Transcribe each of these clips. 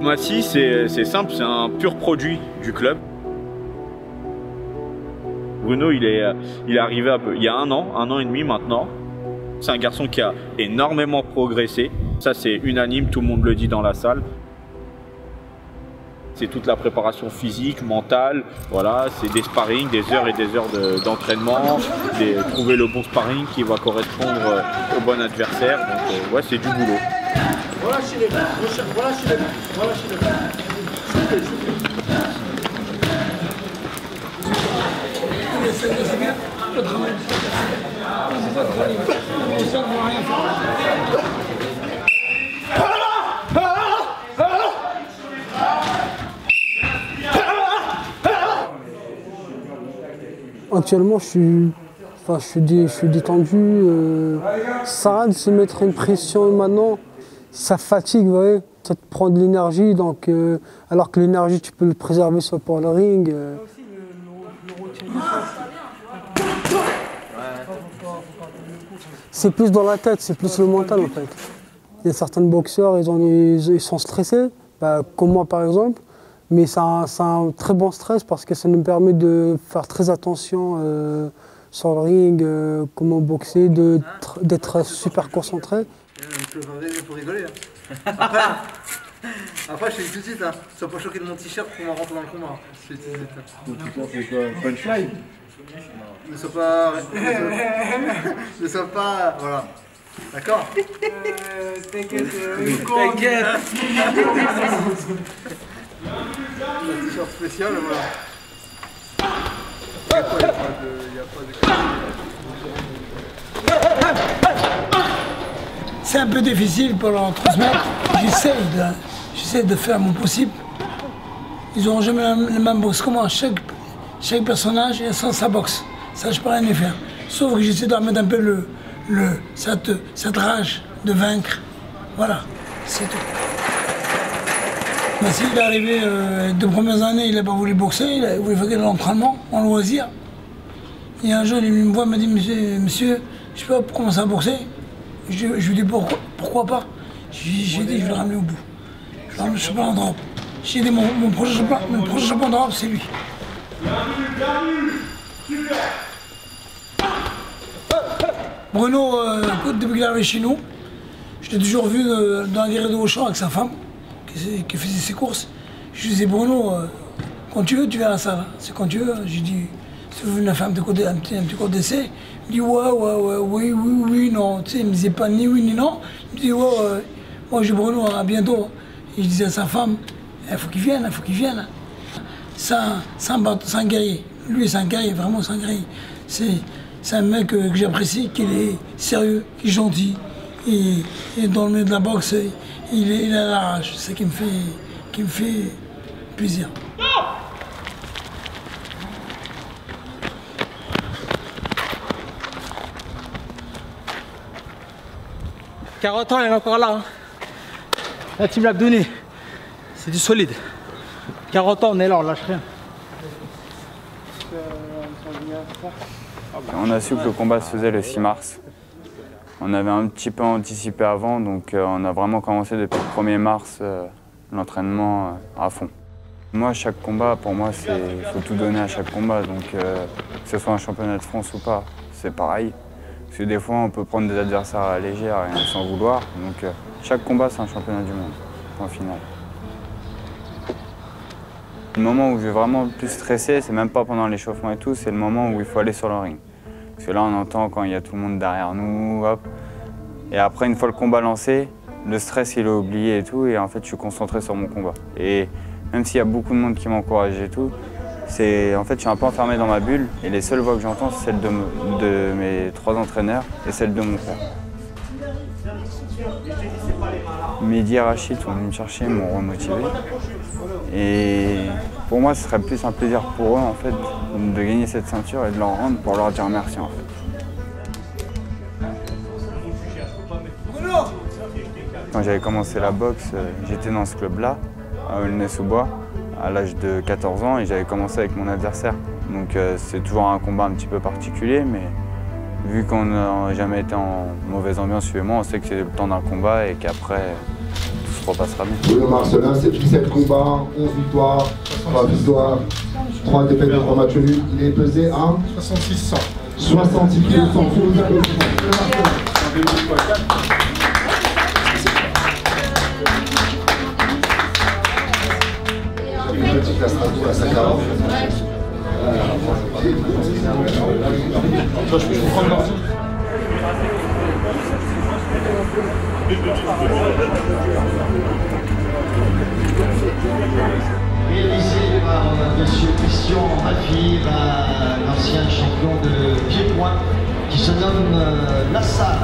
Massy, c'est simple, c'est un pur produit du club. Bruno, il est arrivé il y a un an et demi maintenant. C'est un garçon qui a énormément progressé. Ça, c'est unanime, tout le monde le dit dans la salle. C'est toute la préparation physique, mentale, voilà, c'est des sparring, des heures et des heures d'entraînement, trouver le bon sparring qui va correspondre au bon adversaire. Donc ouais, c'est du boulot. Relâchez les mains, relâchez les mains, relâchez les mains. Actuellement, je suis détendu. Ça sert à rien de se mettre une pression maintenant. Ça fatigue, vous voyez. Ça te prend de l'énergie, donc alors que l'énergie, tu peux le préserver soit pour le ring. C'est plus dans la tête, c'est plus le mental en fait. Il y a certains boxeurs, ils sont stressés, comme moi par exemple. Mais c'est un très bon stress parce que ça nous permet de faire très attention sur le ring, comment boxer, d'être super concentré. Il faut rigoler. Hein. Après, je te dis tout de suite, hein, sois pas choqué de mon t-shirt pour m'en rentrer dans le combat. Je te dis tout de suite. Ton t-shirt, c'est quoi? Punchline? Ne sois pas... ne sois pas... Voilà. D'accord. T'inquiète. Un t-shirt spécial, voilà. Il n'y a pas de... C'est un peu difficile pour leur transmettre. J'essaie de faire mon possible. Ils n'auront jamais la même boxe que moi. Chaque personnage a sa boxe. Ça, je peux rien y faire. Sauf que j'essaie de remettre un peu cette rage de vaincre. Voilà, c'est tout. S'il est arrivé les 2 premières années, il n'a pas voulu boxer, il a voulu faire de l'entraînement en loisir. Et un jour, il me voit, il me dit, monsieur, je peux pas commencer à boxer. Je lui dis pourquoi pas. J'ai dit, je vais le ramener au bout. Je vais le ramener au champion d'Europe. J'ai dit, mon prochain champion d'Europe, c'est lui. Bruno, depuis qu'il est arrivé chez nous, je l'ai toujours vu dans la galerie de Auchan avec sa femme, qui faisait ses courses. Je lui disais, Bruno, quand tu veux, tu viens à la salle. C'est quand tu veux. J'ai dit, si vous venez faire un petit cours d'essai, il me dit, ouais, oui, non. Tu sais, il me disait pas ni oui ni non. Il me dit, ouais. Moi, je dis, Bruno, à bientôt. Et je disais à sa femme, il faut qu'il vienne, il faut qu'il vienne. C'est un guerrier. Lui, c'est un guerrier, vraiment, c'est un guerrier. C'est un mec que j'apprécie, qu'il est sérieux, qu'il est gentil. Et dans le milieu de la boxe, il a la rage. C'est ça qui me fait plaisir. 40 ans, il est encore là. Hein. La team l'a donné. C'est du solide. 40 ans, on est là, on lâche rien. On a su que le combat se faisait le 6 mars. On avait un petit peu anticipé avant, donc on a vraiment commencé depuis le 1er mars l'entraînement à fond. Moi, chaque combat, pour moi, il faut tout donner à chaque combat. Donc, que ce soit un championnat de France ou pas, c'est pareil. Parce que des fois, on peut prendre des adversaires à la légère et sans vouloir. Donc, chaque combat, c'est un championnat du monde, point final. Le moment où je vais vraiment le plus stresser, c'est même pas pendant l'échauffement et tout, c'est le moment où il faut aller sur le ring. Parce que là, on entend quand il y a tout le monde derrière nous, hop. Et après, une fois le combat lancé, le stress, il est oublié et tout. Et en fait, je suis concentré sur mon combat. Et même s'il y a beaucoup de monde qui m'encourage et tout, en fait, je suis un peu enfermé dans ma bulle. Et les seules voix que j'entends, c'est celle de mes 3 entraîneurs et celle de mon frère. Mehdi et Rachid sont venus me chercher, m'ont remotivé. Et pour moi, ce serait plus un plaisir pour eux, en fait, de gagner cette ceinture et de leur rendre pour leur dire merci, en fait. Quand j'avais commencé la boxe, j'étais dans ce club-là, à Aulnay-sous-Bois, à l'âge de 14 ans, et j'avais commencé avec mon adversaire. Donc c'est toujours un combat un petit peu particulier, mais vu qu'on n'a jamais été en mauvaise ambiance, suivez-moi, on sait que c'est le temps d'un combat et qu'après, tout se repassera bien. Bruno Marcelin, c'est 17 combats, 11 victoires, 3 victoires, 3 défaites de 3 matchs nuls. Il est pesé à 66 66 kg sans faux applaudissements. J'avais une petite à Strasbourg à Sakharov. Je peux prendre l'ordi. Réalisé par M. Christian Raffi, l'ancien champion de pied-point, qui se nomme Lassa.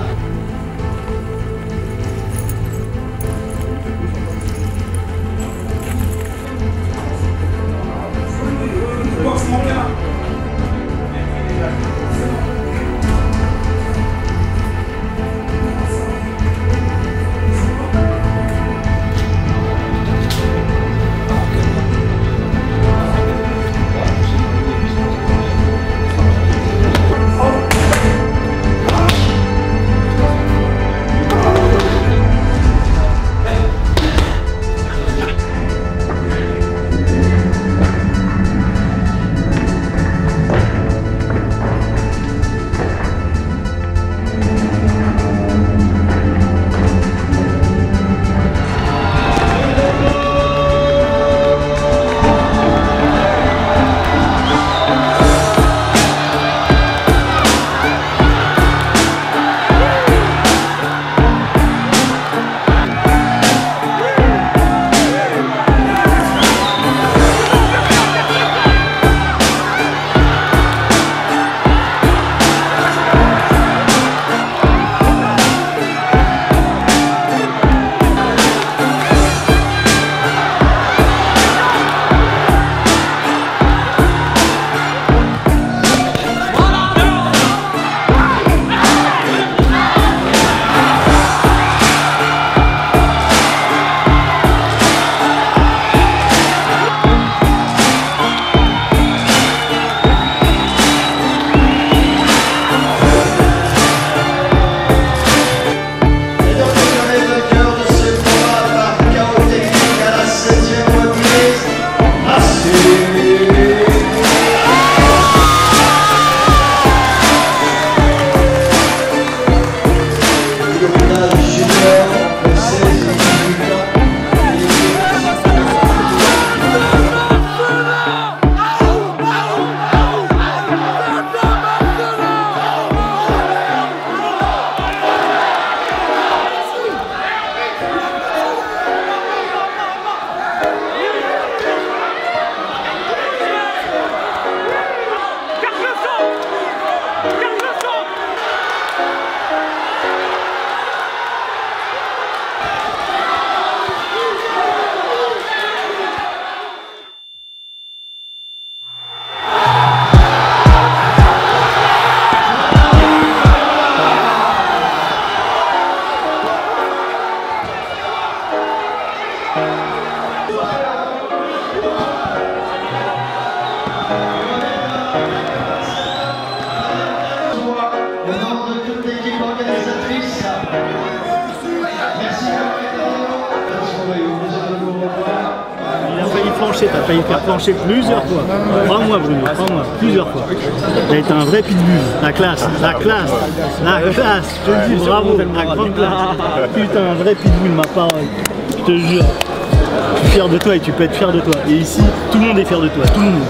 T'as failli faire plancher plusieurs fois. Crois-moi Bruno, crois-moi, plusieurs fois. T'as été un vrai pitbull, la classe, la classe, la classe, je te dis bravo, la grande classe. Putain, un vrai pitbull, ma parole, je te jure. Je suis fier de toi et tu peux être fier de toi. Et ici, tout le monde est fier de toi, tout le monde.